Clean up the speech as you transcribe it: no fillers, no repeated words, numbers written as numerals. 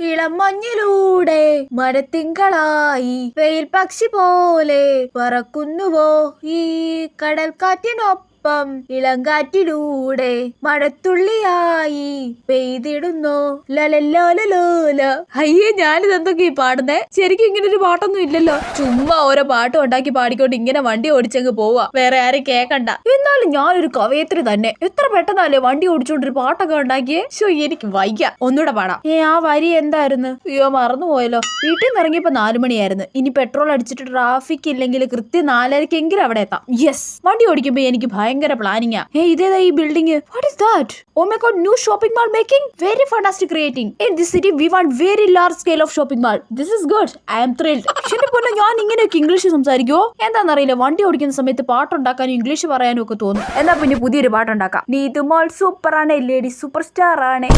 ഇളം മഞ്ഞിലൂടെ മരത്തിങ്കളായി വെയിൽ പക്ഷി പോലെ പറക്കുന്നുവോ ഈ കടൽക്കാറ്റിനൊപ്പം ഇളങ്കാറ്റിലൂടെ മഴത്തുള്ളിയായി പെയ്തിടുന്നു ലലലോലലോല. അയ്യേ, ഞാനിത് എന്തൊക്കെയാ പാടുന്നേ? ശരിക്കും ഇങ്ങനെ ഒരു പാട്ടൊന്നും ഇല്ലല്ലോ. ചുമ്മാ ഓരോ പാട്ടും ഉണ്ടാക്കി പാടിക്കൊണ്ട് ഇങ്ങനെ വണ്ടി ഓടിച്ചങ്ങ് പോവാ, വേറെ ആരും കേക്കണ്ട. എന്നാലും ഞാനൊരു കവയത്രി തന്നെ. എത്ര പെട്ടെന്നല്ലേ വണ്ടി ഓടിച്ചോണ്ടൊരു പാട്ടൊക്കെ ഉണ്ടാക്കിയേ. എനിക്ക് വയ്യ. ഒന്നുകൂടെ പാടാം. ആ വരി എന്തായിരുന്നു? അയ്യോ, മറന്നുപോയല്ലോ. വീട്ടിൽ നിന്ന് ഇറങ്ങിയപ്പോ 4 മണിയായിരുന്നു. ഇനി പെട്രോൾ അടിച്ചിട്ട് ട്രാഫിക് ഇല്ലെങ്കിൽ കൃത്യം 4:30 അവിടെ എത്താം. യെസ്. വണ്ടി ഓടിക്കുമ്പോ എനിക്ക് ഭയങ്കര പ്ലാനിങ്ങാ. ഇതേതാ ഈ building? What is that? Oh my god, new shopping mall making? Very fantastic creating. In this city, we want very large scale of shopping mall. This is good. I am thrilled. എന്റെ പൊന്നോ, ഞാൻ ഇങ്ങനെയൊക്കെ English സംസാരിക്കുവോ? എന്താണെന്നറിയില്ല, വണ്ടി ഓടിക്കുന്ന സമയത്ത് പാട്ടുണ്ടാക്കാനും English പറയാനും ഒക്കെ തോന്നും. എന്നാ പിന്നെ പുതിയൊരു പാട്ടുണ്ടാക്കാം. നീതുമോൾ സൂപ്പർ ആണ്, ലേഡി സൂപ്പർ സ്റ്റാർ ആണ്.